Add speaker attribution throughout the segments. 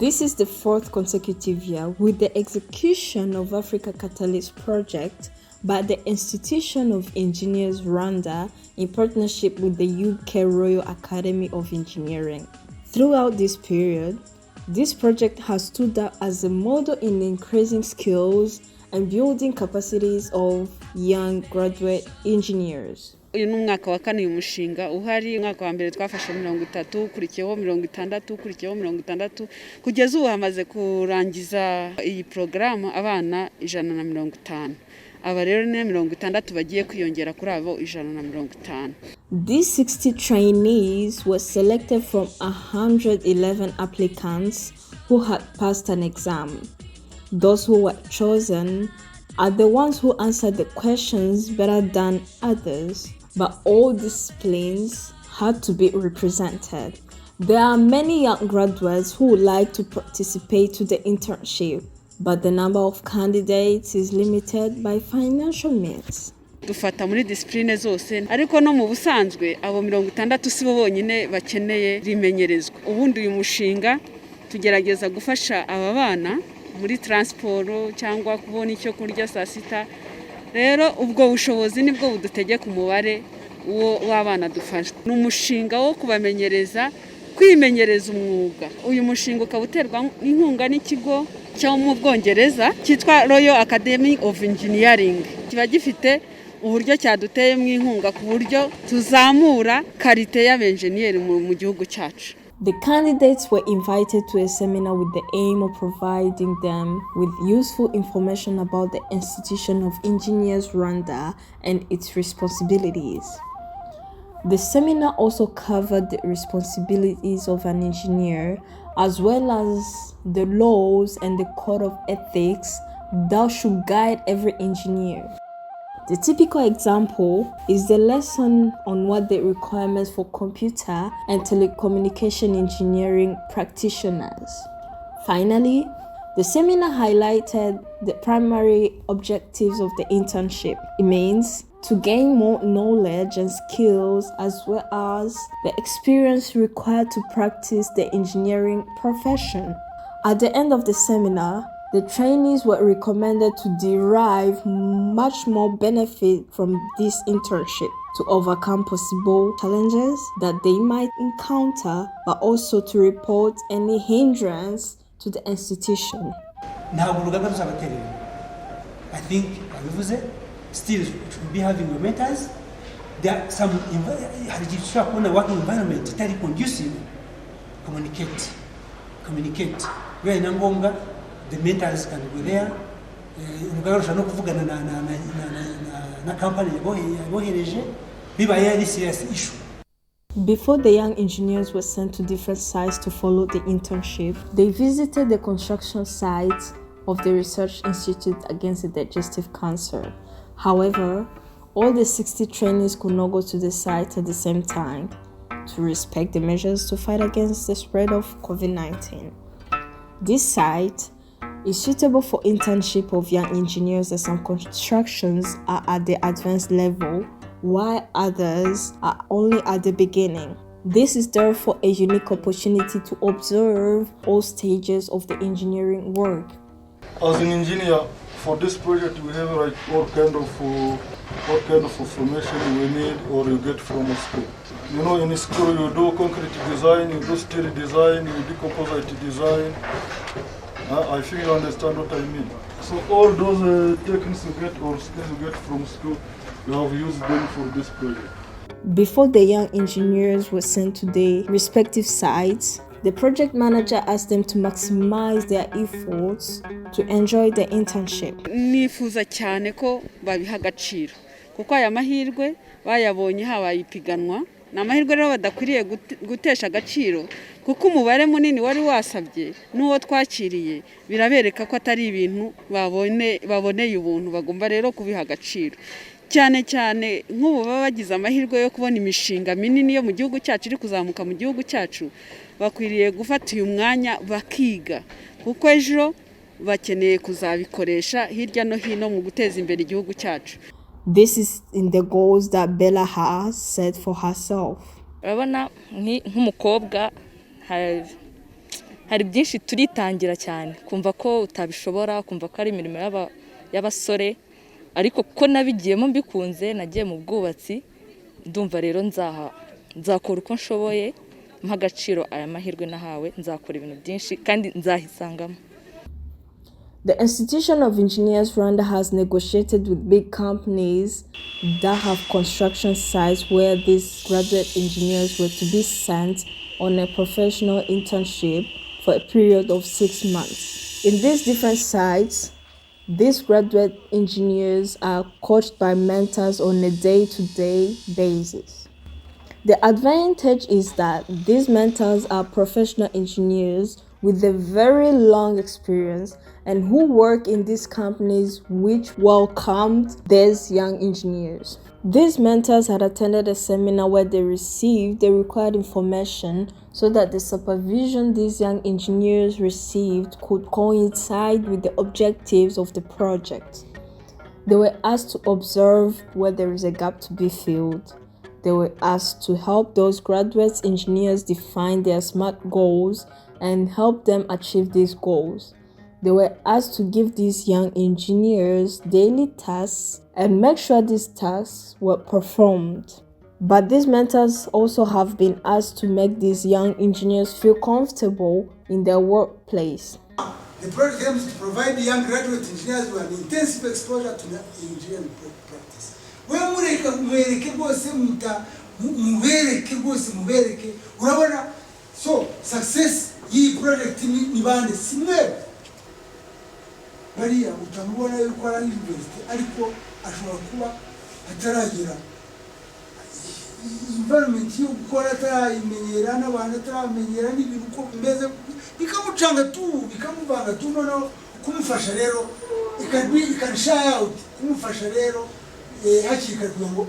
Speaker 1: This is the fourth consecutive year with the execution of Africa Catalyst project by the Institution of Engineers Rwanda in partnership with the UK Royal Academy of Engineering. Throughout this period, this project has stood out as a model in increasing skills and building capacities of young graduate engineers.
Speaker 2: Uyu ni umwaka wa kane umushinga uhari. Umwaka wa mbere twafashe 30, kurikiyeho 60, kurikiyeho 60, kugeza ubu hamaze kurangiza iyi program abana 150. Aba rero ne 60 bagiye kwiyongera kuri abo 150.
Speaker 1: These 60 trainees were selected from 111 applicants who had passed an exam. Those who were chosen are the ones who answered the questions better than others, but all disciplines had to be represented. There are many young graduates who would like to participate to the internship, but the number of candidates is limited by financial means.
Speaker 2: Dufata muri discipline zose, ariko no mu busanzwe abo 60 sibo bonyine bakeneye rimenyerezwa. Ubundi uyu mushinga tugerageza gufasha aba bana muri transport cyangwa kubona icyo kurya saa sita. Rero ubwo bushobozi nibwo budutegeka umubare w'abana dufasha. Ni umushinga wo kubamenyereza kwimenyereza umwuga. Uyu mushinga ukabuterwa inkunga n'ikigo cyo mu Bwongereza cyitwa Royal Academy of Engineering. Kiba gifite uburyo cyaduteye mu inkunga ku buryo tuzamura karite y'abenjeniyeri mu gihugu cyacu.
Speaker 1: The candidates were invited to a seminar with the aim of providing them with useful information about the Institution of Engineers Rwanda and its responsibilities. The seminar also covered the responsibilities of an engineer as well as the laws and the code of ethics that should guide every engineer. The typical example is the lesson on what the requirements for computer and telecommunication engineering practitioners. Finally, the seminar highlighted the primary objectives of the internship. It means to gain more knowledge and skills as well as the experience required to practice the engineering profession. At the end of the seminar, the trainees were recommended to derive much more benefit from this internship to overcome possible challenges that they might encounter, but also to report any hindrance to the institution.
Speaker 3: I think still should be having mentors. There are some working environment that is conducive. Communicate. Where in the mentors can be there. No kuvugana na company bohereje biba yari serious issue.
Speaker 1: Before the young engineers were sent to different sites to follow the internship, they visited the construction sites of the Research Institute Against the Digestive Cancer. However, all the 60 trainees could not go to the site at the same time to respect the measures to fight against the spread of COVID-19. This site is suitable for internship of young engineers as some constructions are at the advanced level, while others are only at the beginning. This is therefore a unique opportunity to observe all stages of the engineering work.
Speaker 4: As an engineer, for this project we have like all kind of information we need or you get from a school. You know, in school you do concrete design, you do steel design, you do composite design. I think you understand what I mean. So all those techniques you get or skills you get from school, you have used them for this project.
Speaker 1: Before the young engineers were sent to their respective sites, the project manager asked them to maximize their efforts to enjoy the internship.
Speaker 2: Nifuza cyane ko babiha agaciro kuko aya mahirwe bayabonye habaye ipiganwa. Na mahirwe rero badakwiriye gutesha agaciro kuko umubare munini wari wasabye n'uwo twakiriye birabereka ko atari ibintu baboneye ubuntu, bagomba rero kubiha agaciro cyane cyane nk'ubu baba bagize amahirwe yo kubona imishinga minini yo mu gihugu cyacu iri kuzamuka mu gihugu cyacu. Bakwiriye gufata uyu mwanya bakiga kuko ejo bakeneye kuzabikoresha hirya no hino mu guteza imbere igihugu cyacu.
Speaker 1: This is in the goals that Bella has set for herself.
Speaker 5: Urabona nk'umukobwa hari byinshi turitangira cyane kumva ko utabishobora, kumva ko ari imirimo y'abasore, ariko ko nabigiyemo mbikunze, nagiye mu bwubatsi, ndumva rero nzakora uko nshoboye, mpa agaciro aya mahirwe nahawe, nzakora ibintu byinshi kandi nzahisangamo.
Speaker 1: The Institution of Engineers Rwanda has negotiated with big companies that have construction sites where these graduate engineers were to be sent on a professional internship for a period of 6 months. In these different sites, these graduate engineers are coached by mentors on a day-to-day basis. The advantage is that these mentors are professional engineers with a very long experience and who work in these companies which welcomed these young engineers. These mentors had attended a seminar where they received the required information so that the supervision these young engineers received could coincide with the objectives of the project. They were asked to observe where there is a gap to be filled. They were asked to help those graduate engineers define their SMART goals and help them achieve these goals. They were asked to give these young engineers daily tasks and make sure these tasks were performed. But these mentors also have been asked to make these young engineers feel comfortable in their workplace.
Speaker 6: The project aims to provide young graduate engineers with an intensive exposure to the engineering practice. So success yi project ni bande simwe bariya utamubona yuko ari university ariko ashobora kuba ataragira environment yo gukora atarayimenyera n'abantu ataramenyera n'ibintu uko bimeze bikamucanga tu bikamuvanga tu noneho kumufasha rero ikansha out kumufasha rero hakika ngo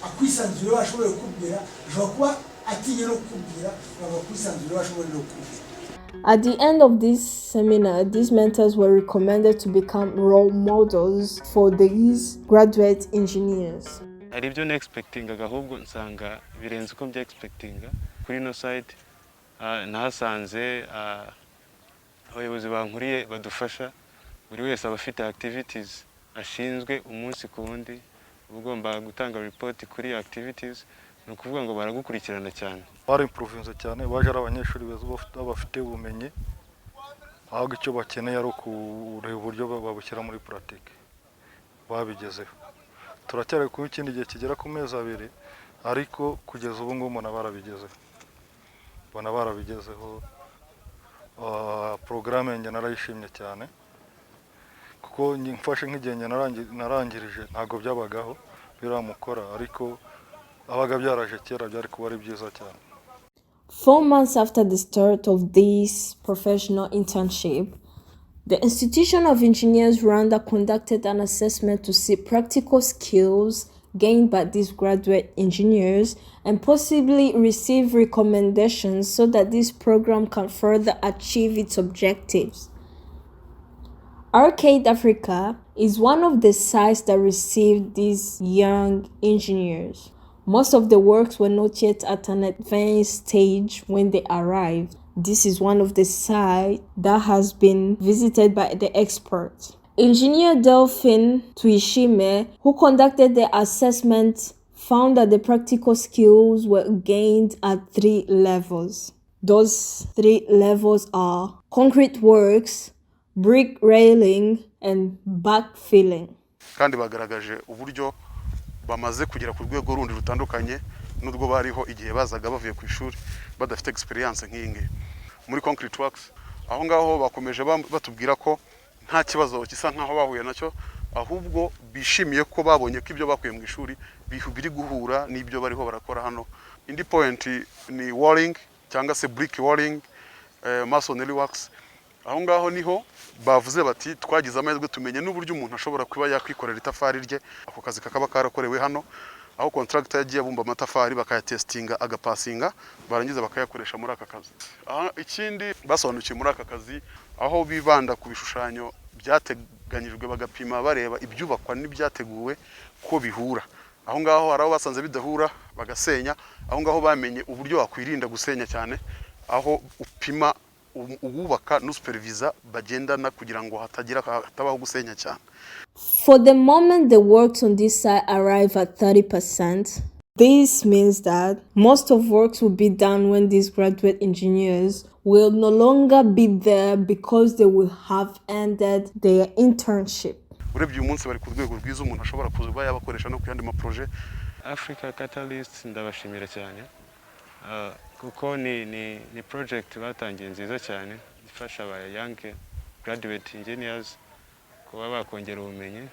Speaker 6: akwisanzure bashobora kubwira ashobora kuba atinye no kubwira bakwisanzure bashobora no kubwira.
Speaker 1: At the end of this seminar, these mentors were recommended to become role models for these graduate engineers.
Speaker 7: Hari ibyo expectinga ahubwo nsanga birenze uko mbya expectinga kuri no site nahasanze abayobozi bankuriye badufasha buri wese abafite activities ashinzwe umunsi ku wundi ugomba gutanga report kuri activities no kuvuga ngo baragukurikirana cyane
Speaker 4: bari improvinze cyane baje ari abanyeshuri bafite ubumenyi ahubwo icyo bakeneye ari kureba uburyo babushyira muri pratique babigezeho turacyari ku ikindi gihe kigera ku mezi 2 ariko kugeza ubu ngubu barabigezeho programme njye narayishimye cyane kuko mfashe nk'igihe narangirije ntago byabagaho biramukora ariko abaga byaraje kera byari kuba ari byiza cyane.
Speaker 1: 4 months after the start of this professional internship, the Institution of Engineers Rwanda conducted an assessment to see practical skills gained by these graduate engineers and possibly receive recommendations so that this program can further achieve its objectives. Arcade Africa is one of the sites that received these young engineers. Most of the works were not yet at an advanced stage when they arrived. This is one of the sites that has been visited by the experts. Engineer Delphine Tuishime, who conducted the assessment, found that the practical skills were gained at 3 levels. Those 3 levels are concrete works, brick railing, and backfilling.
Speaker 8: Kandi bagaragaje uburyo bamaze kugera ku rwego rundi rutandukanye n'ubwo bariho igihe bazaga bavuye ku ishuri badafite experience nk'inge muri concrete works. Aho ngaho bakomeje batubwira ko nta kibazo kisa nkaho bahuye nacyo, ahubwo bishimiye ko babonye ko ibyo bakuye mu ishuri biri guhura n'ibyo bariho barakora hano. Indi point ni walling cyangwa se brick walling, masonry works. Aho ngaho niho bavuze bati twagize amahirwe tumenye n'uburyo umuntu ashobora kuba yakwikorera itafari rye. Ako kazi kakaba karakorewe hano, aho contractor yagiye abumba amatafari bakayatestinga agapasinga barangiza bakayakoresha muri aka kazi. Ikindi basobanukiye muri aka kazi aho bibanda ku bishushanyo byateganyijwe bagapima bareba ibyubakwa n'ibyateguwe ko bihura. Aho ngaho haraho basanze bidahura bagasenya. Aho ngaho bamenye uburyo wakwirinda gusenya cyane, aho upima uwubaka n'usupervisa bagendana kugira ngo hatabaho gusenya cyane.
Speaker 1: For the moment the works on this site arrive at 30%, this means that most of works will be done when these graduate engineers will no longer be there because they will have ended their internship.
Speaker 8: Urebye uyu munsi bari ku rwego rwiza umuntu ashobora kuba yabakoresha no ku yandi maproje.
Speaker 7: Africa Catalyst ndabashimira cyane kuko ni project batangiye nziza cyane ifasha aba young graduate engineers kuba bakongera ubumenyi.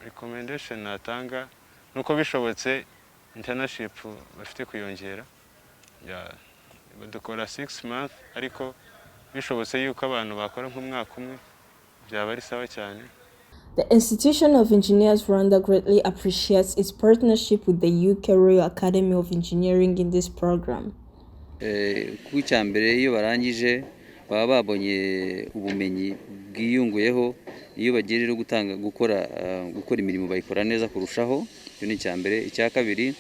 Speaker 7: Recommendation natanga nuko bishobotse internship bafite kuyongera badukora 6 months ariko bishobotse yuko abantu bakora nk'umwaka umwe byaba ari sawa cyane.
Speaker 1: The Institution of Engineers Rwanda greatly appreciates its partnership with the UK Royal Academy of Engineering in this program.
Speaker 9: Ku cyambere iyo barangije baba babonye ubumenyi bwiyunguyeho iyo bagiye gukora imirimo bayikora neza kurushaho. Cyo ni cyambere. Icya kabiri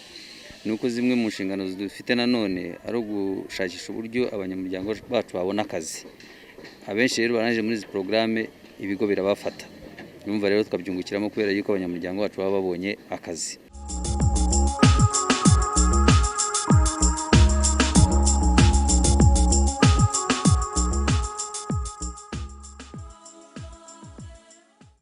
Speaker 9: nuko zimwe mu nshingano dufite nanone ari ugushakisha uburyo abanyamuryango bacu babona akazi. Abenshi rero barangije muri izi programme ibigo birabafata. Numva rero twabyungukiramo kubera yuko abanyamuryango bacu baba babonye akazi.